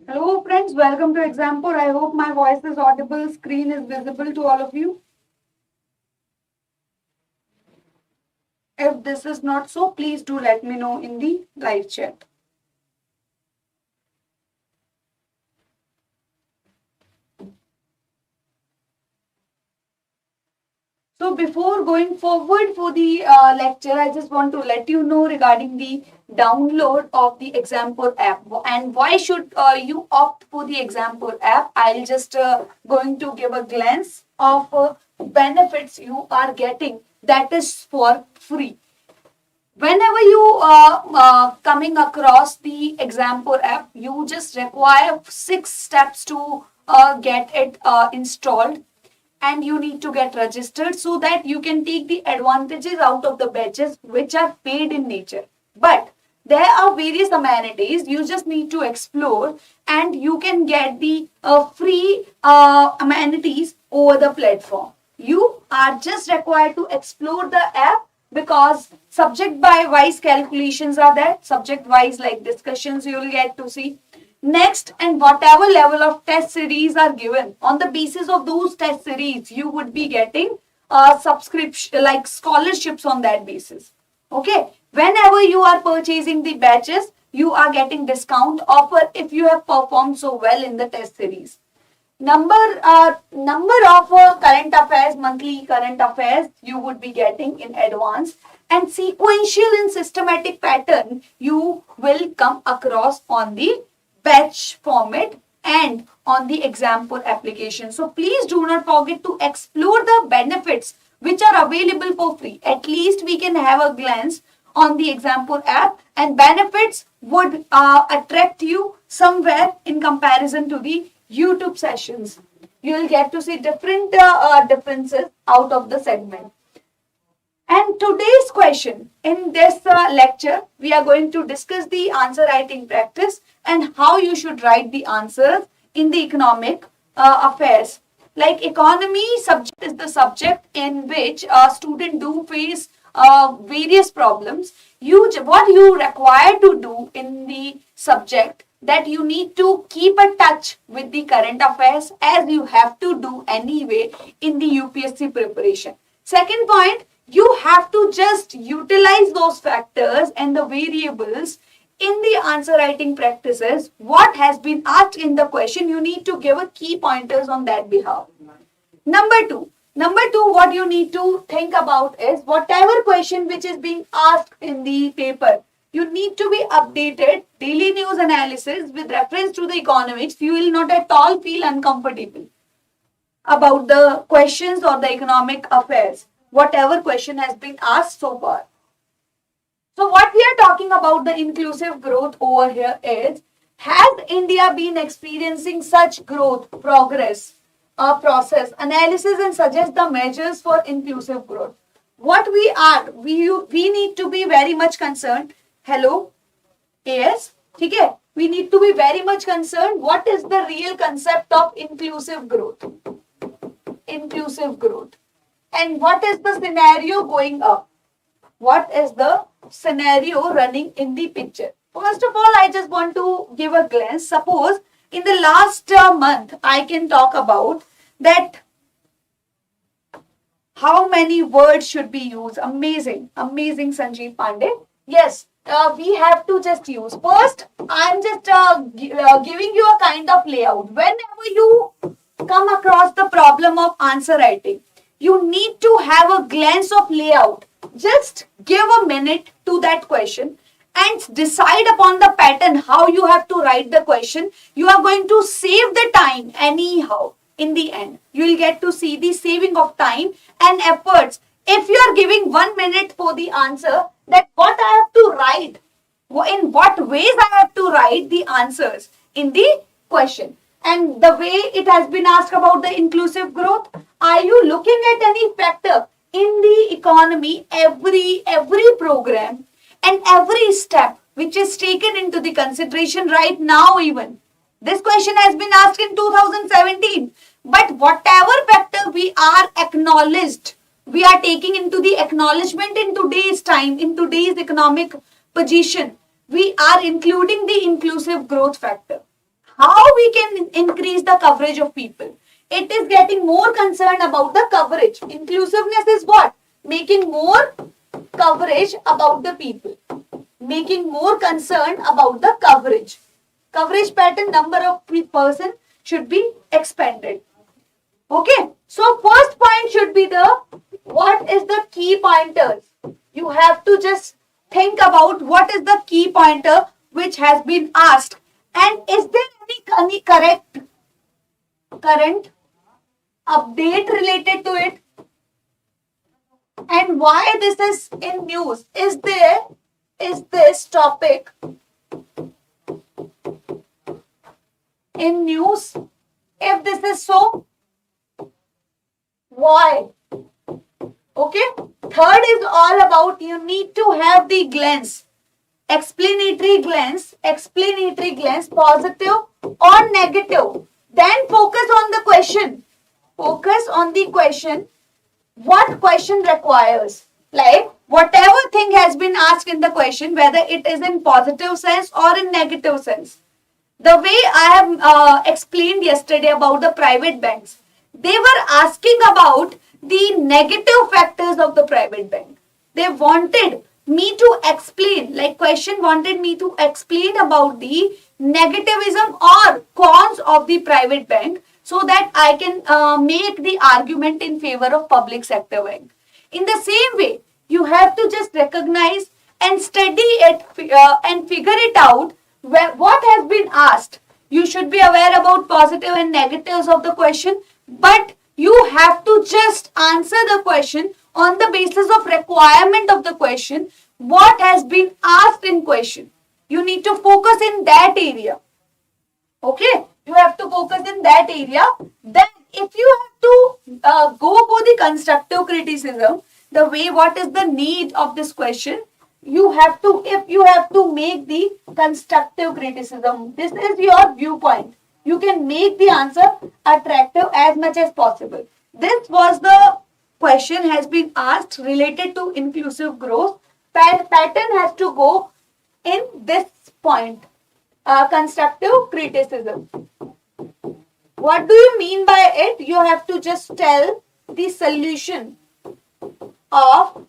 Hello friends, welcome to Exampur. I hope my voice is audible, screen is visible to all of you. If this is not so, please do let me know in the live chat. So before going forward for the lecture, I just want to let you know regarding the download of the Exampur app and why should you opt for the Exampur app. I'll just going to give a glance of benefits you are getting that is for free. Whenever you coming across the Exampur app, you just require 6 steps to get it installed, and you need to get registered so that you can take the advantages out of the batches which are paid in nature. But there are various amenities you just need to explore, and you can get the free amenities over the platform. You are just required to explore the app because subject by wise calculations are there, subject wise like discussions you will get to see. Next, and whatever level of test series are given, on the basis of those test series, you would be getting subscription like scholarships on that basis. Okay, whenever you are purchasing the batches, you are getting discount offer if you have performed so well in the test series. Number of current affairs, monthly current affairs you would be getting in advance, and sequential and systematic pattern you will come across on the batch format and on the Exampur application. So please do not forget to explore the benefits which are available for free. At least we can have a glance on the Exampur app, and benefits would attract you somewhere in comparison to the YouTube sessions. You will get to see different differences out of the segment. And today's question in this lecture, we are going to discuss the answer writing practice and how you should write the answers in the economic affairs. Like economy subject is the subject in which students do face various problems. What you require to do in the subject, that you need to keep a touch with the current affairs as you have to do anyway in the UPSC preparation. Second point, you have to just utilize those factors and the variables in the answer writing practices. What has been asked in the question, you need to give a key pointers on that behalf. Number two, what you need to think about is whatever question which is being asked in the paper, you need to be updated daily news analysis with reference to the economics. You will not at all feel uncomfortable about the questions or the economic affairs, whatever question has been asked so far. So what we are talking about the inclusive growth over here is, has India been experiencing such growth, progress, process, analysis and suggest the measures for inclusive growth. What we need to be very much concerned. Hello, yes, okay. We need to be very much concerned. What is the real concept of inclusive growth? Inclusive growth. And what is the scenario going up? What is the scenario running in the picture? First of all, I just want to give a glance. Suppose in the last month, I can talk about that how many words should be used. Amazing, Sanjeev Pandey. Yes, we have to just use. First, I'm just giving you a kind of layout. Whenever you come across the problem of answer writing, you need to have a glance of layout. Just give a minute to that question and decide upon the pattern how you have to write the question. You are going to save the time anyhow. In the end, you will get to see the saving of time and efforts. If you are giving 1 minute for the answer, that what I have to write, in what ways I have to write the answers in the question. And the way it has been asked about the inclusive growth, are you looking at any factor in the economy, every program and every step which is taken into the consideration right now even? This question has been asked in 2017. But whatever factor we are acknowledged, we are taking into the acknowledgement in today's time, in today's economic position, we are including the inclusive growth factor. How we can increase the coverage of people? It is getting more concerned about the coverage. Inclusiveness is what? Making more coverage about the people. Making more concern about the coverage. Coverage pattern, number of person should be expanded. Okay. So first point should be the, what is the key pointers? You have to just think about what is the key pointer which has been asked, and is there any current update related to it, and why this is in news? Is this topic in news? If this is so, why? Okay. Third is all about, you need to have the glance, explanatory glance, positive or negative. Then focus on the question. Focus on the question. What question requires? Like whatever thing has been asked in the question, whether it is in positive sense or in negative sense. The way I have explained yesterday about the private banks, they were asking about the negative factors of the private bank. They wanted me to explain, like question wanted me to explain about the negativism or cons of the private bank, so that I can make the argument in favor of public sector bank. In the same way, you have to just recognize and study it and figure it out what has been asked. You should be aware about positive and negatives of the question, but you have to just answer the question on the basis of requirement of the question, what has been asked in question. You need to focus in that area. Okay, you have to focus in that area. Then if you have to go for the constructive criticism, the way what is the need of this question, you have to make the constructive criticism. This is your viewpoint. You can make the answer attractive as much as possible. This was the question has been asked related to inclusive growth. Pattern has to go in this point. Constructive criticism. What do you mean by it? You have to just tell the solution of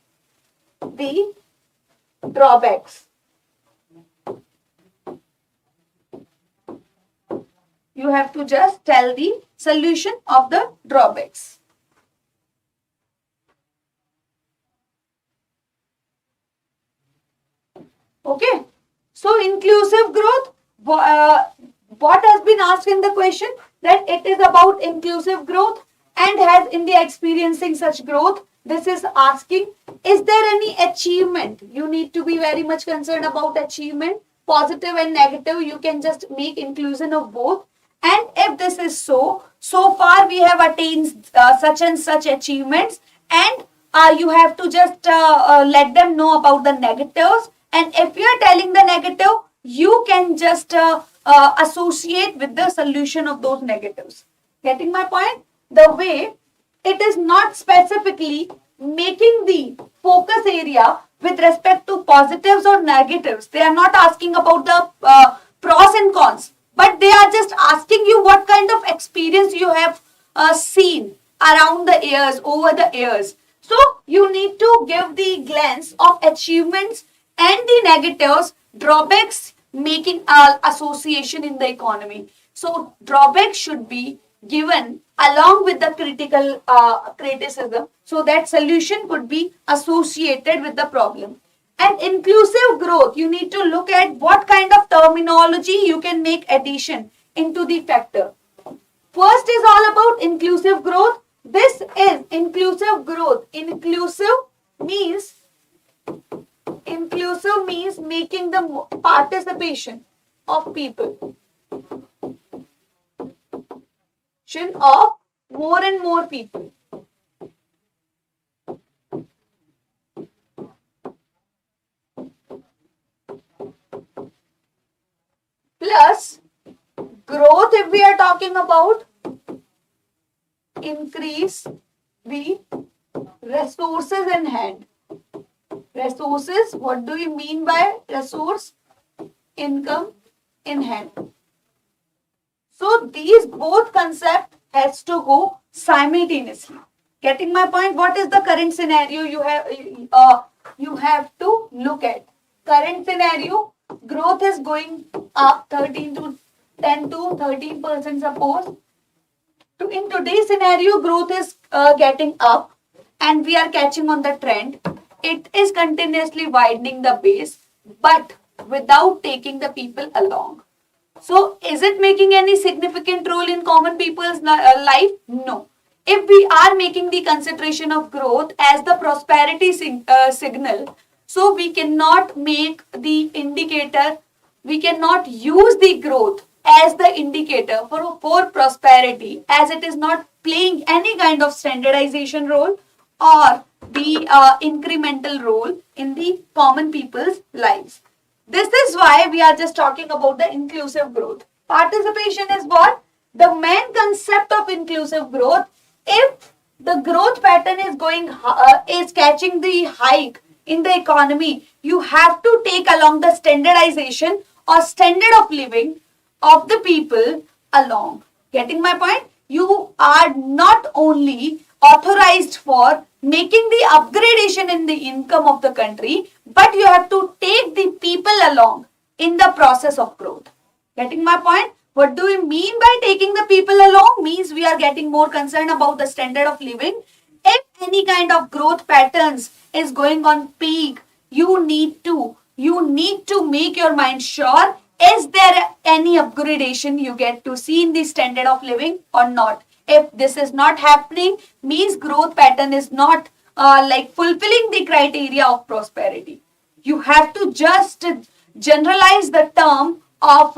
the drawbacks. You have to just tell the solution of the drawbacks. Okay. So inclusive growth, what has been asked in the question? That it is about inclusive growth and has India experiencing such growth? This is asking, is there any achievement? You need to be very much concerned about achievement, positive and negative. You can just make inclusion of both. And if this is so far we have attained such and such achievements, and you have to just let them know about the negatives. And if you are telling the negative, you can just associate with the solution of those negatives. Getting my point? The way it is not specifically making the focus area with respect to positives or negatives. They are not asking about the pros and cons, but they are just asking you what kind of experience you have seen around the years, over the years. So you need to give the glance of achievements and the negatives, drawbacks, making association in the economy. So drawbacks should be given along with the critical criticism, so that solution could be associated with the problem. And inclusive growth, you need to look at what kind of terminology you can make addition into the factor. First is all about inclusive growth. This is inclusive growth. Inclusive means making the participation of people. Of more and more people. Plus Growth, if we are talking about, increase the resources in hand. Resources, what do you mean by resource? Income in hand. So these both concept has to go simultaneously. Getting my point? What is the current scenario you have to look at? Current scenario, growth is going up 13 to 10 to 13%, suppose. In today's scenario, growth is getting up and we are catching on the trend. It is continuously widening the base, but without taking the people along. So, is it making any significant role in common people's life? No. If we are making the consideration of growth as the prosperity signal, so we cannot make the indicator, we cannot use the growth as the indicator for prosperity, as it is not playing any kind of standardization role or the incremental role in the common people's lives. This is why we are just talking about the inclusive growth. Participation is what? The main concept of inclusive growth. If the growth pattern is catching the hike in the economy, you have to take along the standardization or standard of living of the people along. Getting my point? You are not only authorized for making the upgradation in the income of the country, but you have to take the people along in the process of growth. Getting my point? What do we mean by taking the people along? Means we are getting more concerned about the standard of living. If any kind of growth patterns is going on peak, you need to make your mind sure, is there any upgradation you get to see in the standard of living or not? If this is not happening, means growth pattern is not fulfilling the criteria of prosperity. You have to just generalize the term of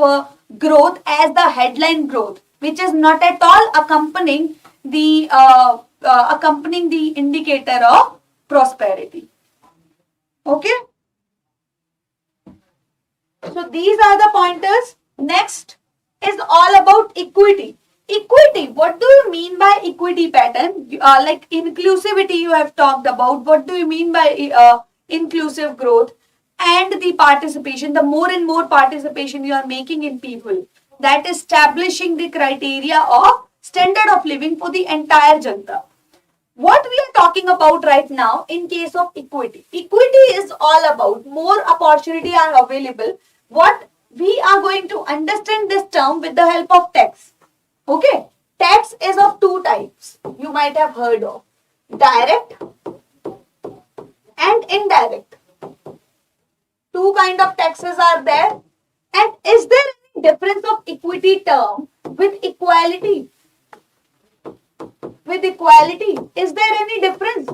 growth as the headline growth, which is not at all accompanying the indicator of prosperity. Okay. So these are the pointers. Next is all about equity. Equity, what do you mean by equity pattern? Like inclusivity you have talked about. What do you mean by inclusive growth? And the participation, the more and more participation you are making in people, that is establishing the criteria of standard of living for the entire Janta. What we are talking about right now in case of equity. Equity is all about more opportunity are available. What we are going to understand this term with the help of tax. Okay, tax is of two types. You might have heard of direct and indirect. Two kind of taxes are there. And is there any difference of equity term with equality? With equality, is there any difference?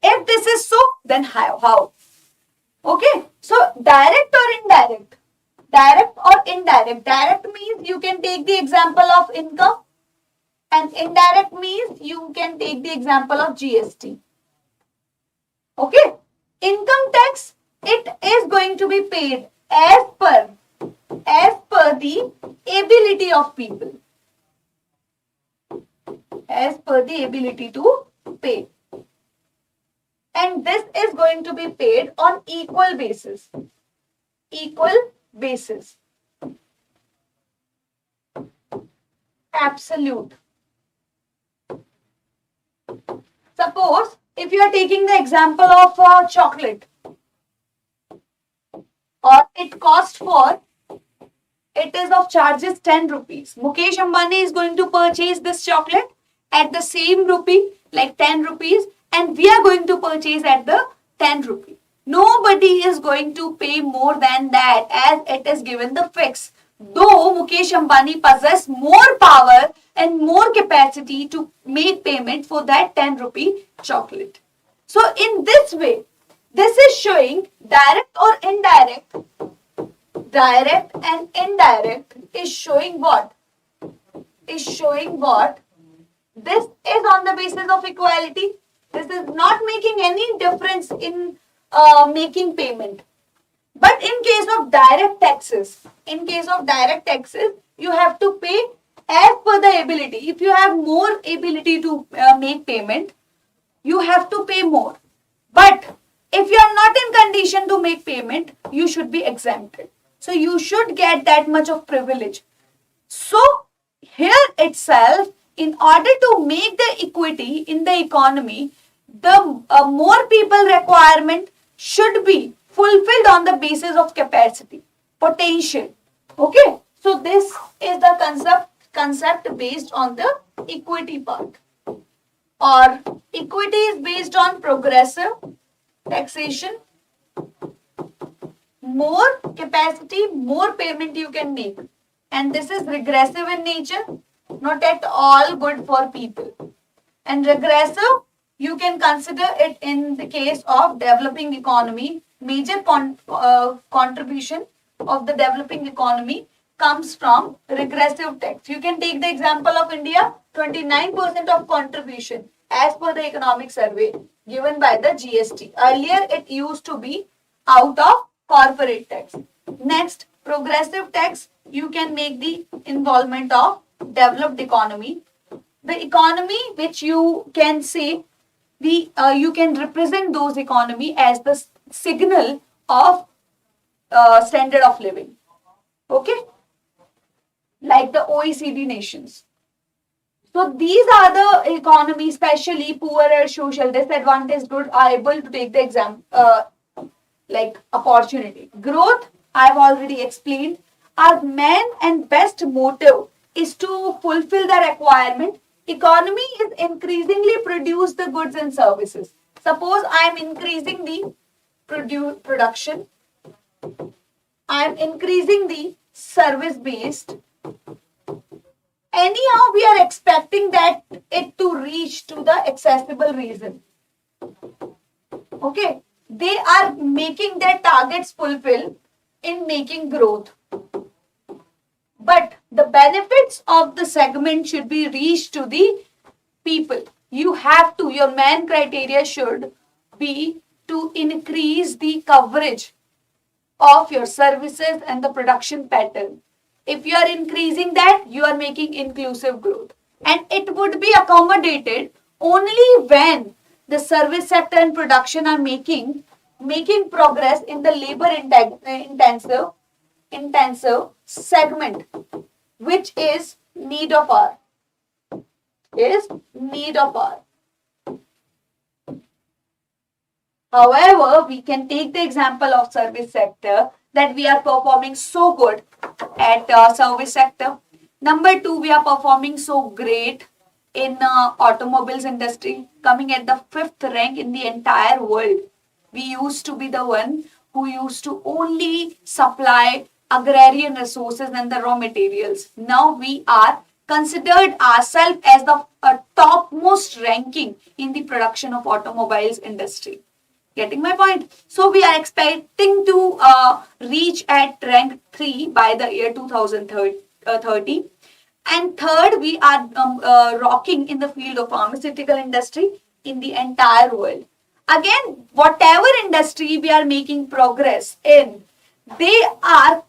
If this is so, then how? Okay, so direct or indirect? Direct or indirect? Direct means you can take the example of income, and indirect means you can take the example of GST. Okay, income tax, it is going to be paid as per the ability of people. As per the ability to pay. And this is going to be paid on equal basis. Equal basis. Absolute. Suppose if you are taking the example of chocolate, or it is of charges 10 rupees. Mukesh Ambani is going to purchase this chocolate at the same rupee, like 10 rupees, and we are going to purchase at the 10 rupee. Nobody is going to pay more than that, as it is given the fix. Though Mukesh Ambani possess more power and more capacity to make payment for that 10 rupee chocolate. So in this way, this is showing direct or indirect. Direct and indirect is showing what? Is showing what? This is on the basis of equality. This is not making any difference in making payment. But in case of direct taxes, you have to pay as per the ability. If you have more ability to make payment, you have to pay more. But if you are not in condition to make payment, you should be exempted. So you should get that much of privilege. So here itself, in order to make the equity in the economy, the more people requirement should be fulfilled on the basis of capacity, potential. Okay, so this is the concept based on the equity part. Or equity is based on progressive taxation. More capacity, more payment you can make. And this is regressive in nature, not at all good for people. And regressive, you can consider it in the case of developing economy. Major contribution of the developing economy comes from regressive tax. You can take the example of India, 29% of contribution as per the economic survey given by the GST. Earlier it used to be out of corporate tax. Next, progressive tax, you can make the involvement of developed economy. The economy which you can say, you can represent those economy as the signal of standard of living. Okay, like the OECD nations. So these are the economies, especially poorer, social, disadvantaged groups are able to take the exam like opportunity. Growth, I have already explained. Our main and best motive is to fulfill the requirement. Economy is increasingly produce the goods and services. Suppose I am increasing the production. I am increasing the service based. Anyhow, we are expecting that it to reach to the accessible reason. Okay, they are making their targets fulfill in making growth. But the benefits of the segment should be reached to the people. You have to, your main criteria should be to increase the coverage of your services and the production pattern. If you are increasing that, you are making inclusive growth. And it would be accommodated only when the service sector and production are making progress in the labor intensive segment, which is need of hour. However, we can take the example of service sector that we are performing so good at service sector. Number 2, we are performing so great in automobiles industry, coming at the 5th rank in the entire world. We used to be the one who used to only supply agrarian resources and the raw materials. Now we are considered ourselves as the topmost ranking in the production of automobiles industry. Getting my point? So we are expecting to reach at rank 3 by the year 2030. And third, we are rocking in the field of pharmaceutical industry in the entire world. Again, whatever industry we are making progress in, they are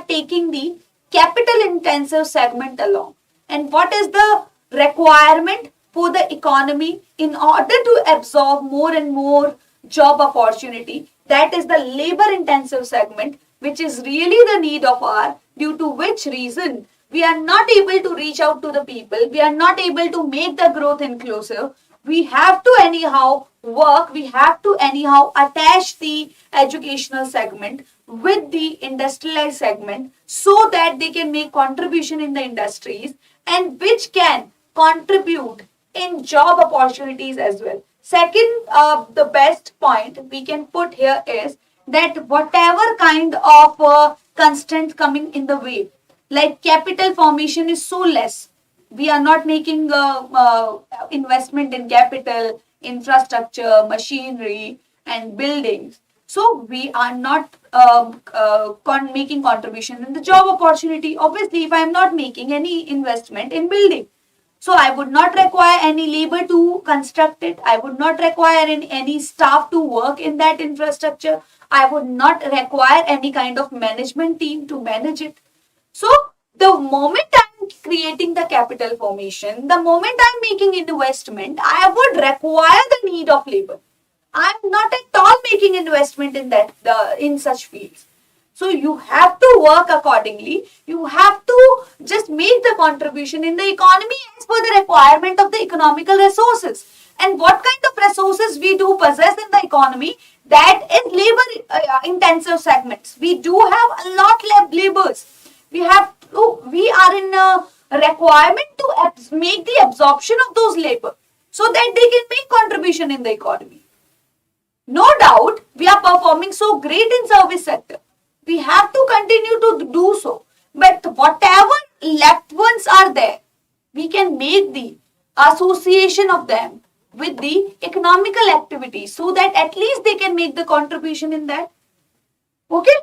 taking the capital intensive segment along. And what is the requirement for the economy in order to absorb more and more job opportunity? That is the labor intensive segment, which is really the need of our, due to which reason we are not able to reach out to the people. We are not able to make the growth inclusive. We have to anyhow work. We have to anyhow attach the educational segment with the industrialized segment so that they can make contribution in the industries and which can contribute in job opportunities as well. Second, the best point we can put here is that whatever kind of constraints coming in the way, like capital formation is so less. We are not making investment in capital, infrastructure, machinery and buildings. So we are not making contribution in the job opportunity. Obviously, if I am not making any investment in building, So I would not require any labor to construct it. I would not require any staff to work in that infrastructure. I would not require any kind of management team to manage it. So the moment I'm creating the capital formation, the moment I'm making investment, I would require the need of labor. I'm not at all making investment in that in such fields. So you have to work accordingly. You have to just make the contribution in the economy as per the requirement of the economical resources. And what kind of resources we do possess in the economy, that is labor intensive segments. We do have a lot of labors. We are in a requirement to make the absorption of those labor so that they can make contribution in the economy. No doubt, we are performing so great in service sector. We have to continue to do so. But whatever left ones are there, we can make the association of them with the economical activity so that at least they can make the contribution in that. Okay?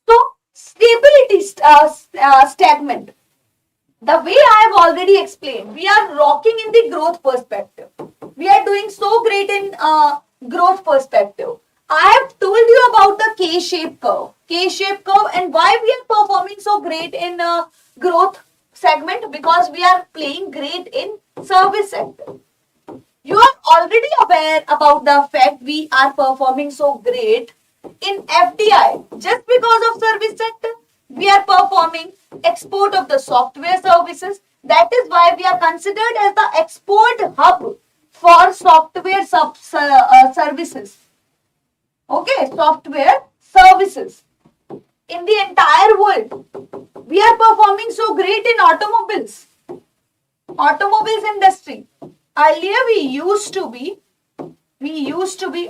So, stability stagnant. The way I have already explained, we are rocking in the growth perspective. We are doing so great in growth perspective. I have told you about the K-shaped curve. K-shaped curve, and why we are performing so great in growth segment, because we are playing great in service sector. You are already aware about the fact we are performing so great in FDI just because of service sector. We are performing export of the software services. That is why we are considered as the export hub for software services. Okay, software services. In the entire world, we are performing so great in automobiles. Automobiles industry. Earlier we used to be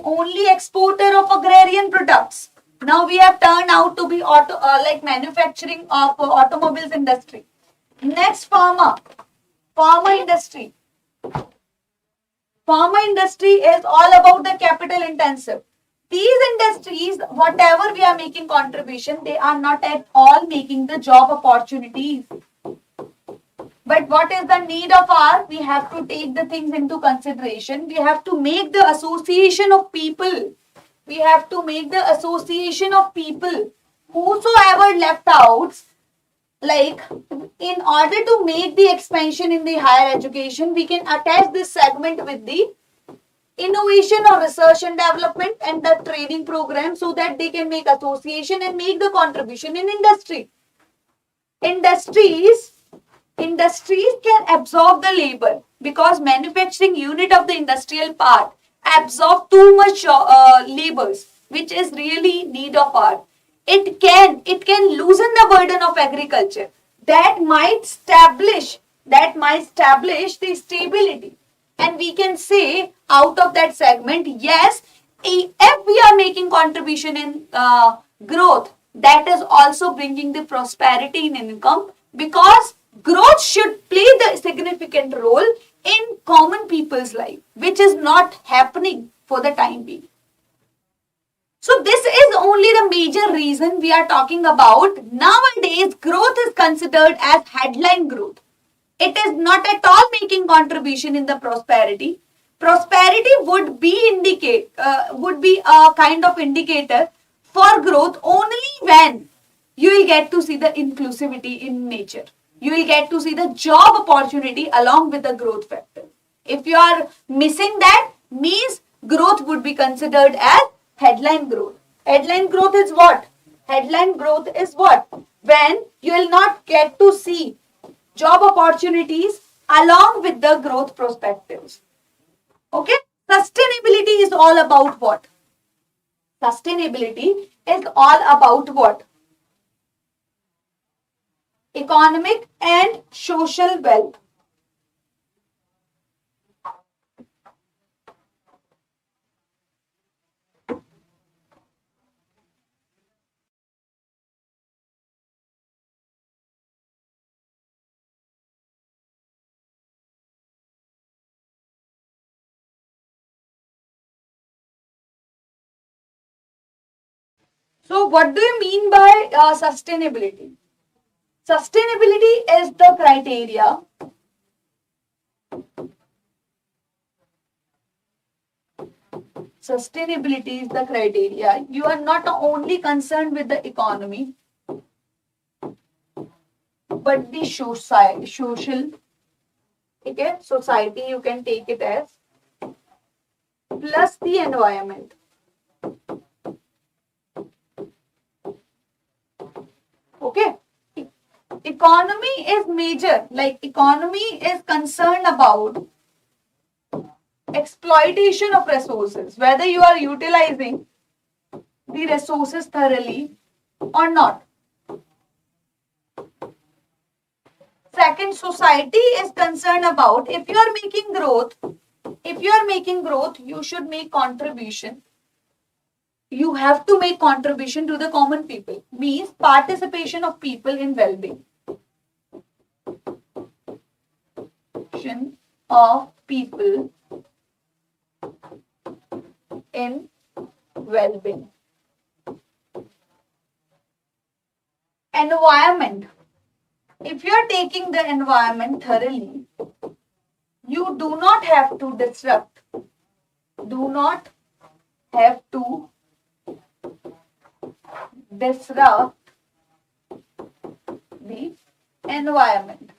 only exporter of agrarian products. Now we have turned out to be manufacturing of automobiles industry. Next, pharma industry. Pharma industry is all about the capital intensive. These industries, whatever we are making contribution, they are not at all making the job opportunities. But what is the need of our? We have to take the things into consideration. We have to make the association of people. We have to make the association of people. Whosoever left out, like in order to make the expansion in the higher education, we can attach this segment with the innovation or research and development and the training program so that they can make association and make the contribution in industry. Industries can absorb the labor because manufacturing unit of the industrial part absorb too much labors, which is really need of our. It can loosen the burden of agriculture. That might establish the stability. And we can say out of that segment, yes, if we are making contribution in growth, that is also bringing the prosperity in income, because growth should play the significant role in common people's life, which is not happening for the time being. So this is only the major reason we are talking about. Nowadays, growth is considered as headline growth. It is not at all making contribution in the prosperity. Prosperity would be a kind of indicator for growth only when you will get to see the inclusivity in nature. You will get to see the job opportunity along with the growth factor. If you are missing that, means growth would be considered as headline growth. Headline growth is what? Headline growth is what? When you will not get to see job opportunities along with the growth perspectives. Okay? Sustainability is all about what? Sustainability is all about what? Economic and social wealth. So what do you mean by sustainability? Sustainability is the criteria Sustainability is the criteria. You are not only concerned with the economy, but the social, okay, society you can take it as, plus the environment. Okay. Economy is major, like economy is concerned about exploitation of resources, whether you are utilizing the resources thoroughly or not. Second, society is concerned about if you are making growth, you should make contribution. You have to make contribution to the common people, means participation of people in well-being. Of people in well-being. Environment. If you are taking the environment thoroughly, you do not have to disrupt. Do not have to disrupt the environment.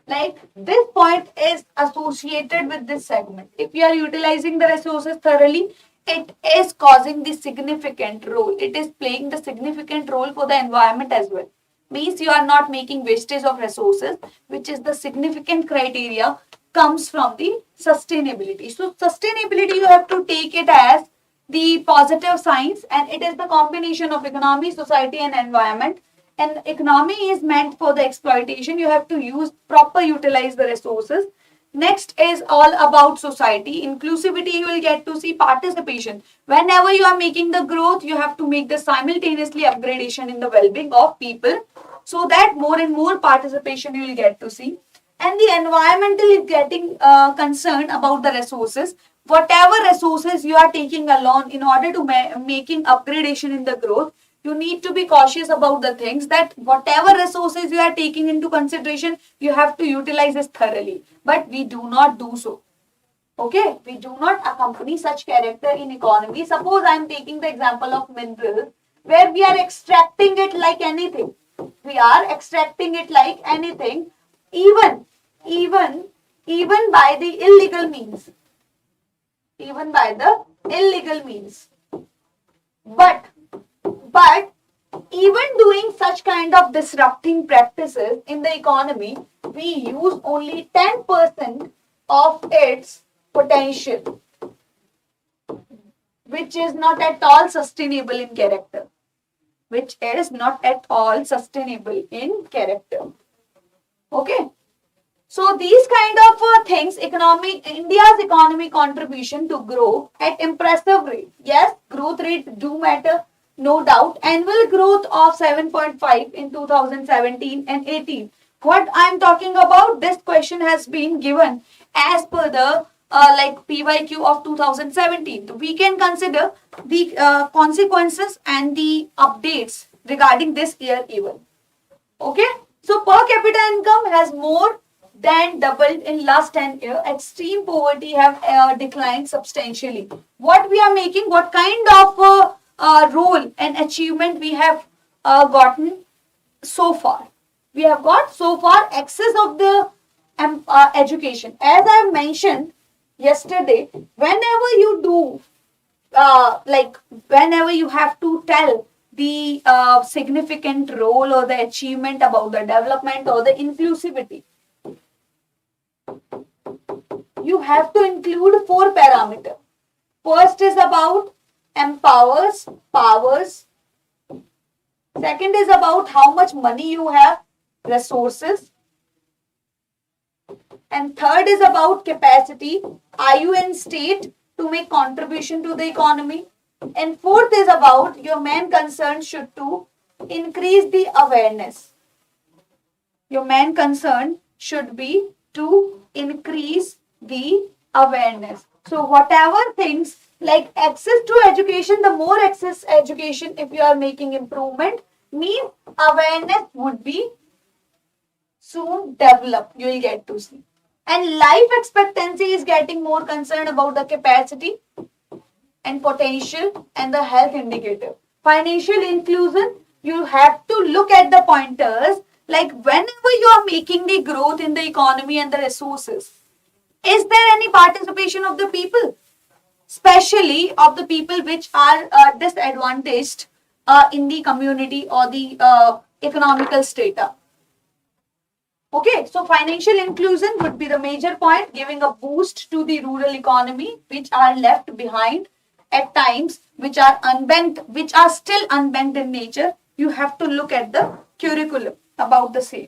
Like this point is associated with this segment. If you are utilizing the resources thoroughly, it is causing the significant role. It is playing the significant role for the environment as well. Means you are not making wastage of resources, which is the significant criteria comes from the sustainability. So sustainability, you have to take it as the positive signs, and it is the combination of economy, society and environment. And economy is meant for the exploitation. You have to proper utilize the resources. Next is all about society. Inclusivity, you will get to see participation. Whenever you are making the growth, you have to make the simultaneously upgradation in the well-being of people, so that more and more participation you will get to see. And the environmental is getting concerned about the resources. Whatever resources you are taking along in order to making upgradation in the growth, you need to be cautious about the things that whatever resources you are taking into consideration, you have to utilize this thoroughly. But we do not do so. Okay, we do not accompany such character in economy. Suppose I am taking the example of minerals, where we are extracting it like anything. We are extracting it like anything, even by the illegal means. Even by the illegal means. But even doing such kind of disrupting practices in the economy, we use only 10% of its potential, which is not at all sustainable in character. Which is not at all sustainable in character. Okay. So these kind of things, India's economy contribution to grow at impressive rate. Yes, growth rate do matter, no doubt. Annual growth of 7.5 in 2017 and 18. What I am talking about, this question has been given as per the PYQ of 2017. We can consider the consequences and the updates regarding this year even. Okay. So per capita income has more than doubled in last 10 years. Extreme poverty have declined substantially. What we are making, what kind of role and achievement we have gotten so far? We have got so far access of the education. As I have mentioned yesterday, whenever you do, whenever you have to tell the significant role or the achievement about the development or the inclusivity, you have to include 4 parameters. First is about powers. Second is about how much money you have, resources. And third is about capacity. Are you in state to make contribution to the economy? And fourth is about your main concern should to increase the awareness. Your main concern should be to increase the awareness. So whatever things like access to education, the more access education, if you are making improvement, means awareness would be soon developed. You will get to see. And life expectancy is getting more concerned about the capacity and potential and the health indicator. Financial inclusion, you have to look at the pointers like whenever you are making the growth in the economy and the resources, is there any participation of the people, especially of the people which are disadvantaged in the community or the economical strata? Okay, so financial inclusion would be the major point, giving a boost to the rural economy, which are left behind at times, which are unbanked, which are still unbanked in nature. You have to look at the curriculum about the same.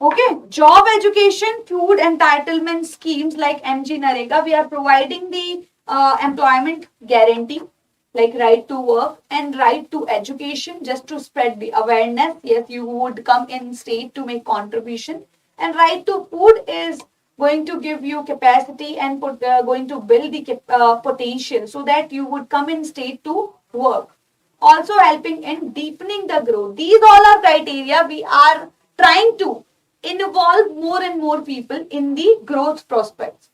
Okay, job education, food entitlement schemes like MG Narega, we are providing the employment guarantee like right to work and right to education just to spread the awareness. Yes, you would come in state to make contribution. And right to food is going to give you capacity and going to build the potential so that you would come in state to work. Also helping in deepening the growth. These all are criteria we are trying to involve more and more people in the growth prospects.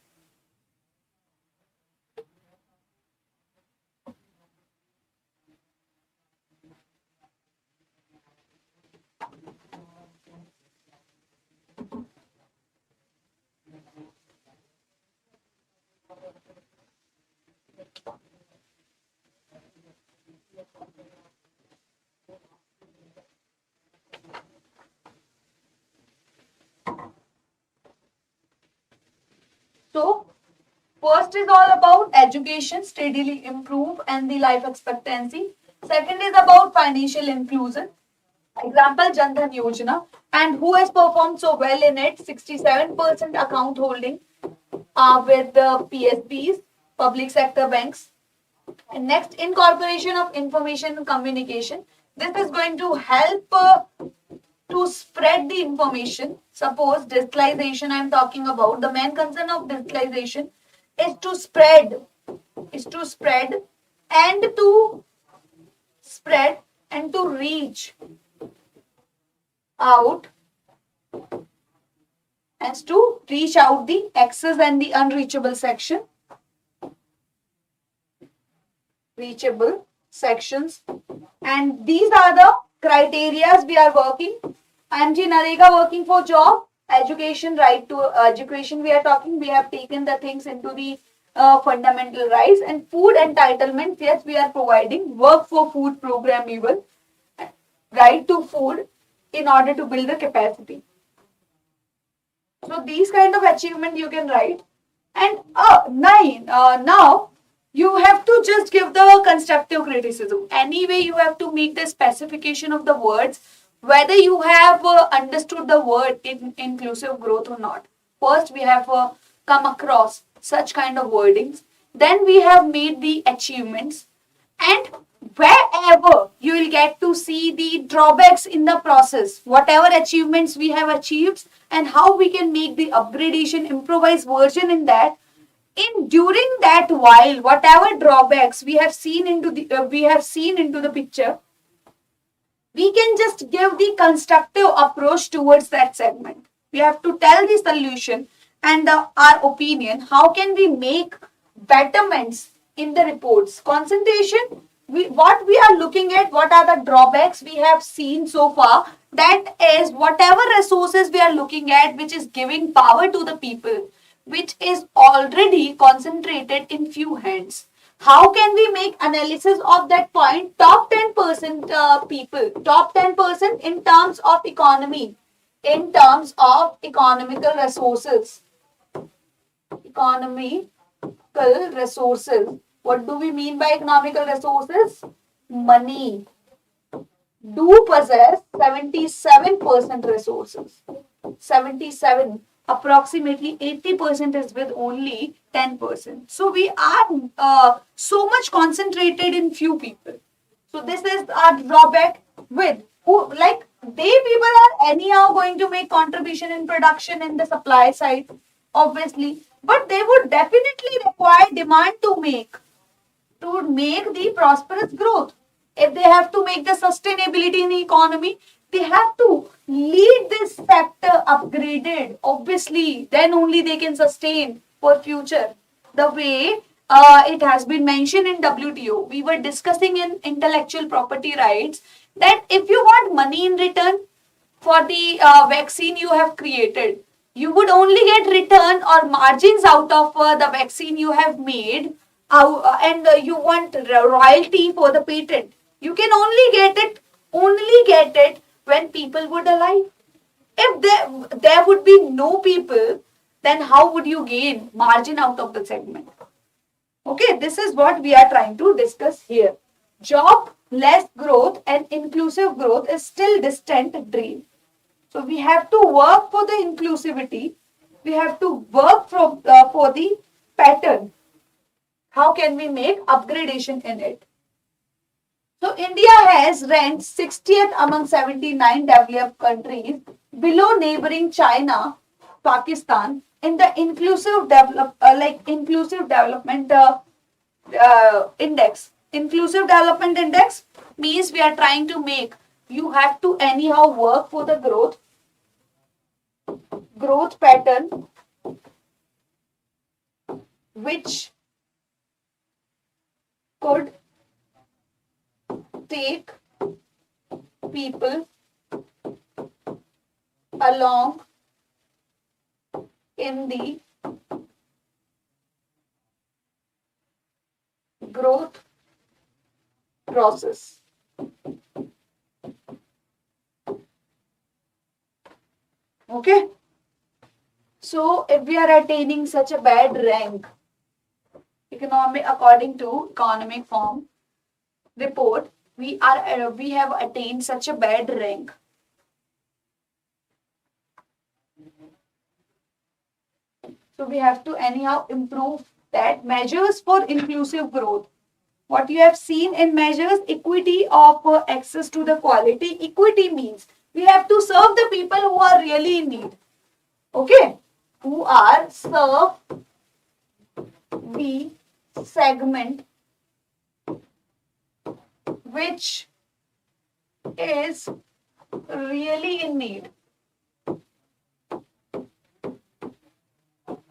So, first is all about education, steadily improve and the life expectancy. Second is about financial inclusion. Example, Jan Dhan Yojana. And who has performed so well in it? 67% account holding with the PSBs, public sector banks. And next, incorporation of information and communication. This is going to help to spread the information. Suppose digitalization I am talking about. The main concern of digitalization is to spread and to reach out and to reach out the access and the unreachable section. Reachable sections, and these are the criteria we are working. MG Narega working for job, education, right to education we are talking. We have taken the things into the fundamental rights, and food entitlement. Yes, we are providing work for food program even, right to food in order to build the capacity. So these kind of achievement you can write. And now you have to just give the constructive criticism. Anyway, you have to make the specification of the words, whether you have understood the word in inclusive growth or not. First, we have come across such kind of wordings. Then we have made the achievements. And wherever you will get to see the drawbacks in the process, whatever achievements we have achieved and how we can make the upgradation, improvised version in that. In during that while, whatever drawbacks we have seen into the picture, we can just give the constructive approach towards that segment. We have to tell the solution and our opinion. How can we make betterments in the reports? Concentration. What we are looking at, what are the drawbacks we have seen so far? That is whatever resources we are looking at, which is giving power to the people, which is already concentrated in few hands. How can we make analysis of that point? Top 10% people, top 10% in terms of economy, in terms of economical resources. Economical resources. What do we mean by economical resources? Money. Do possess 77% resources. 77. Approximately 80% is with only 10%. So we are so much concentrated in few people. So this is our drawback with who, like they people are anyhow going to make contribution in production in the supply side, obviously, but they would definitely require demand to make the prosperous growth. If they have to make the sustainability in the economy, they have to lead this sector upgraded. Obviously, then only they can sustain for future. The way it has been mentioned in WTO, we were discussing in intellectual property rights that if you want money in return for the vaccine you have created, you would only get return or margins out of the vaccine you have made, and you want royalty for the patent. You can only get it when people would alive. If there would be no people, then how would you gain margin out of the segment? Okay, this is what we are trying to discuss here. Job-less growth and inclusive growth is still distant dream. So we have to work for the inclusivity. We have to work for the pattern. How can we make upgradation in it? So India has ranked 60th among 79 developed countries, below neighboring China, Pakistan, in the inclusive development index. Inclusive development index means we are trying to make, you have to anyhow work for the growth pattern which could take people along in the growth process. Okay. So if we are attaining such a bad rank, according to economic form report, we have attained such a bad rank. So we have to anyhow improve that. Measures for inclusive growth. What you have seen in measures, equity of access to the quality. Equity means we have to serve the people who are really in need. Okay? Who are serve the segment which is really in need.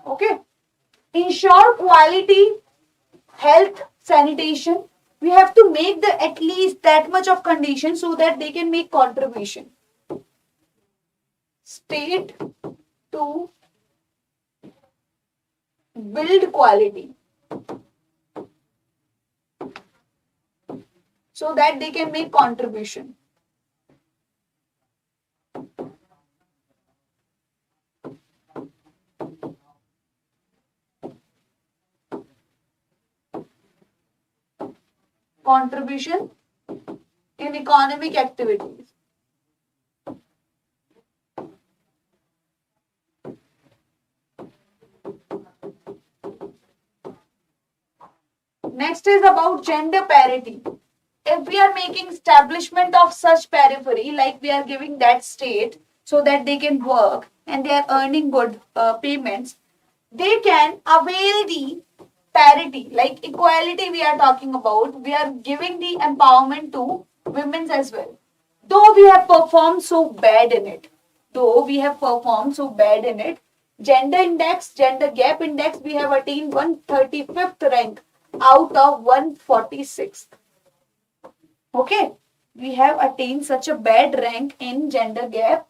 Okay. Ensure quality, health, sanitation. We have to make the at least that much of condition so that they can make contribution. State to build quality so that they can make contribution. Contribution in economic activities. Next is about gender parity. If we are making establishment of such periphery, like we are giving that state so that they can work and they are earning good payments, they can avail the parity, like equality we are talking about. We are giving the empowerment to women as well. Though we have performed so bad in it, gender index, gender gap index, we have attained 135th rank out of 146th. Okay, we have attained such a bad rank in gender gap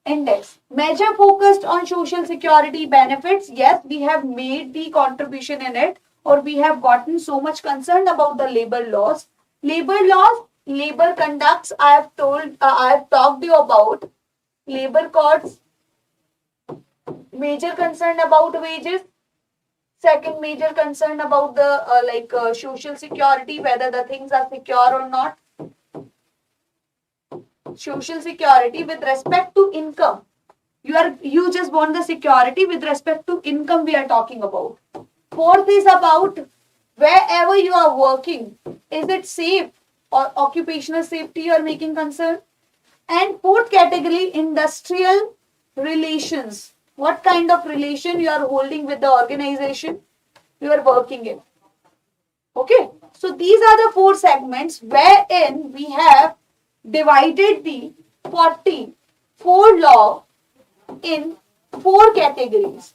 index. Measure focused on social security benefits. Yes, we have made the contribution in it, or we have gotten so much concerned about the labor laws. Labor conducts, I have talked you about. Labor courts, major concern about wages. Second major concern about the social security, whether the things are secure or not. Social security with respect to income. You just want the security with respect to income we are talking about. Fourth is about wherever you are working, is it safe or occupational safety you are making concern. And fourth category, industrial relations. What kind of relation you are holding with the organization you are working in. Okay. So these are the 4 segments wherein we have divided the 44 law in 4 categories.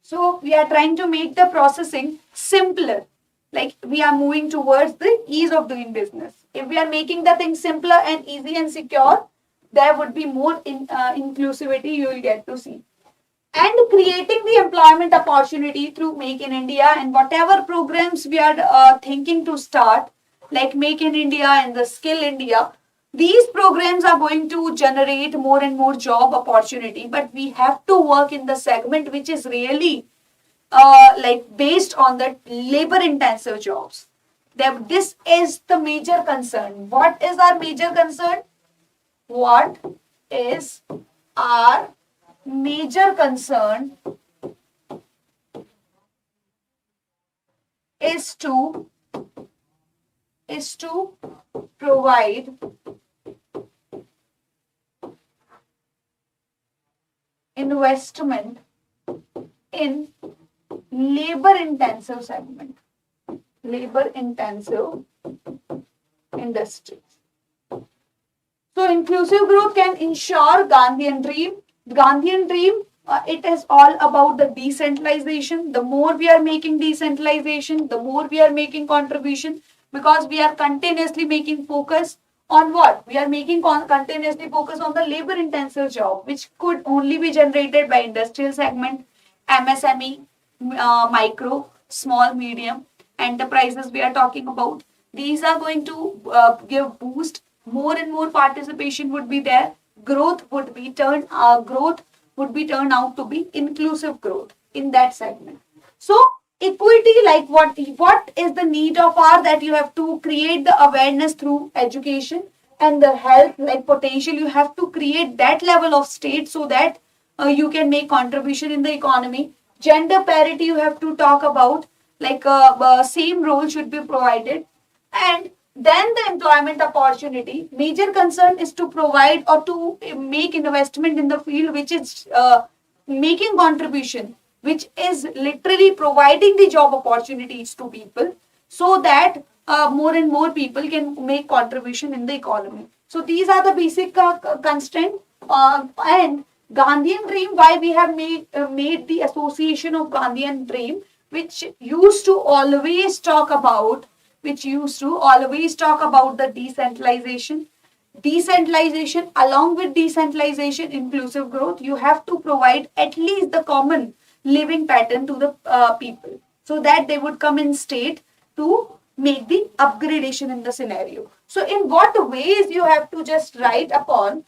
So we are trying to make the processing simpler. Like we are moving towards the ease of doing business. If we are making the thing simpler and easy and secure, there would be more inclusivity you will get to see. And creating the employment opportunity through Make in India and whatever programs we are thinking to start, like Make in India and the Skill India, these programs are going to generate more and more job opportunity, but we have to work in the segment which is really like based on the labor intensive jobs. This is the major concern. What is our major concern? What is our major concern is to provide investment in labor intensive segment, labor intensive industries. So inclusive growth can ensure Gandhian dream. Gandhian dream, it is all about the decentralization. The more we are making decentralization, the more we are making contribution, because we are continuously making focus on what? We are making continuously focus on the labor intensive job, which could only be generated by industrial segment, MSME, micro, small, medium enterprises we are talking about. These are going to give boost. More and more participation would be there. Growth would be turned out to be inclusive growth in that segment. So equity, like what is the need of our, that you have to create the awareness through education, and the health, like potential, you have to create that level of state so that you can make contribution in the economy. Gender parity you have to talk about, like same role should be provided. And then the employment opportunity, major concern is to provide or to make investment in the field which is making contribution, which is literally providing the job opportunities to people, so that more and more people can make contribution in the economy. So these are the basic constraints. And Gandhian dream, why we have made the association of Gandhian dream, which used to always talk about the decentralization. Decentralization, along with decentralization, inclusive growth, you have to provide at least the common living pattern to the people, so that they would come in state to make the upgradation in the scenario. So in what ways you have to just write upon,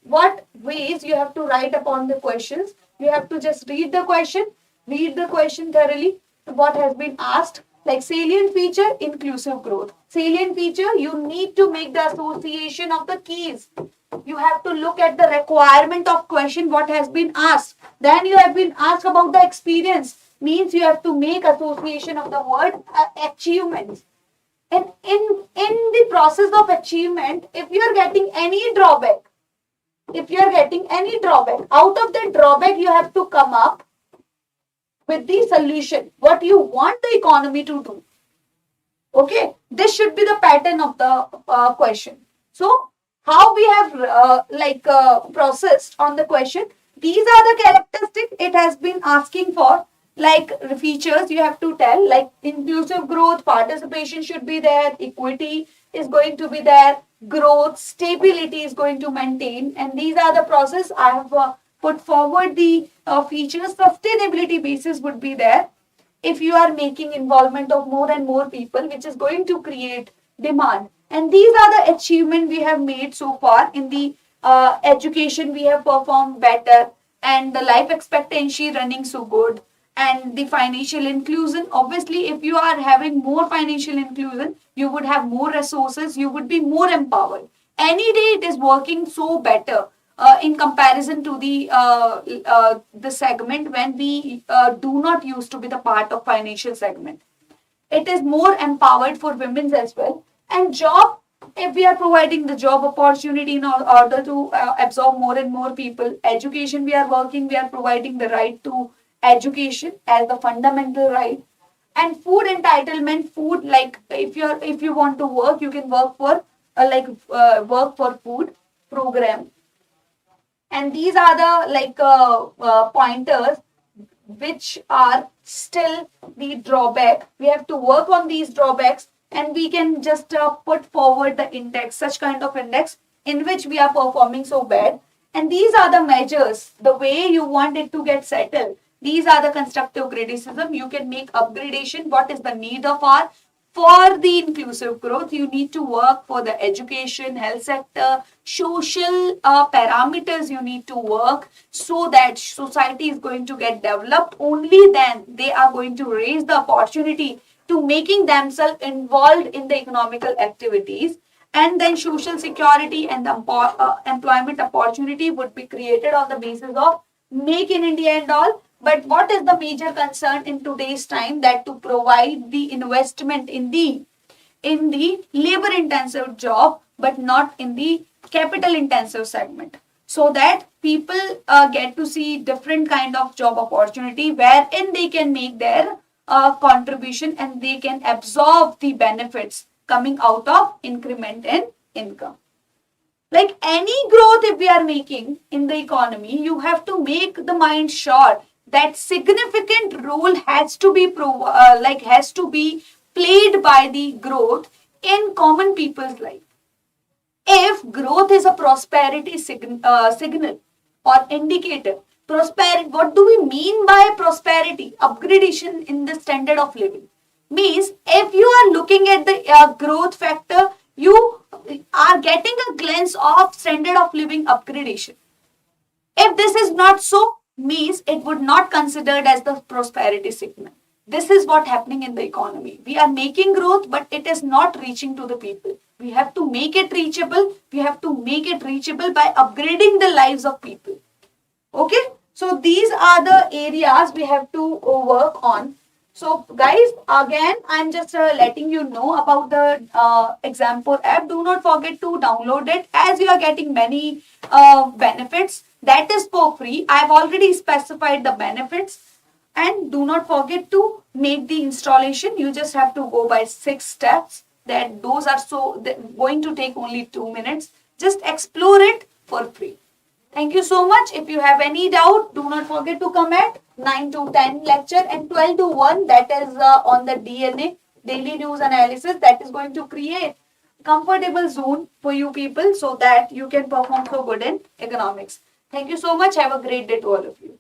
what ways you have to write upon the questions. You have to just read the question thoroughly, what has been asked. Like salient feature, inclusive growth. Salient feature, you need to make the association of the keys. You have to look at the requirement of question, what has been asked. Then you have been asked about the experience. Means you have to make association of the word achievements. And in the process of achievement, if you are getting any drawback, out of that drawback, you have to come up with the solution, what you want the economy to do. Okay, this should be the pattern of the question. So how we have processed on the question, these are the characteristics it has been asking for, like features you have to tell, like inclusive growth, participation should be there, equity is going to be there, growth, stability is going to maintain, and these are the process I have put forward. The features, sustainability basis would be there. If you are making involvement of more and more people, which is going to create demand. And these are the achievements we have made so far. In the education, we have performed better, and the life expectancy running so good. And the financial inclusion, obviously, if you are having more financial inclusion, you would have more resources, you would be more empowered. Any day it is working so better. In comparison to the segment when we do not used to be the part of financial segment. It is more empowered for women as well. And job, if we are providing the job opportunity in order to absorb more and more people. Education, we are providing the right to education as the fundamental right, and food entitlement. Food, like if you want to work, you can work for work for food program. And these are the pointers which are still the drawback. We have to work on these drawbacks, and we can just put forward the index, such kind of index in which we are performing so bad. And these are the measures, the way you want it to get settled. These are the constructive criticism. You can make upgradation. What is the need of our for the inclusive growth? You need to work for the education, health sector, social parameters. You need to work so that society is going to get developed. Only then they are going to raise the opportunity to making themselves involved in the economical activities. And then social security and the employment opportunity would be created on the basis of Make in India and all. But what is the major concern in today's time? That to provide the investment in the labor intensive job, but not in the capital intensive segment, so that people get to see different kind of job opportunity wherein they can make their contribution and they can absorb the benefits coming out of increment in income. Like any growth, if we are making in the economy, you have to make the mind sure that significant role has to be played by the growth in common people's life. If growth is a prosperity signal or indicator, prosperity, what do we mean by prosperity? Upgradation in the standard of living. Means if you are looking at the growth factor, you are getting a glance of standard of living upgradation. If this is not so, means it would not considered as the prosperity signal. This is what happening in the economy. We are making growth, but it is not reaching to the people. We have to make it reachable. We have to make it reachable by upgrading the lives of people. Okay, so these are the areas we have to work on. So guys, again, I'm just letting you know about the Exampur app. Do not forget to download it, as you are getting many benefits. That is for free. I've already specified the benefits. And do not forget to make the installation. You just have to go by 6 steps. That those are going to take only 2 minutes. Just explore it for free. Thank you so much. If you have any doubt, do not forget to come at 9 to 10 lecture and 12 to 1, that is on the DNA, daily news analysis, that is going to create comfortable zone for you people so that you can perform so good in economics. Thank you so much. Have a great day to all of you.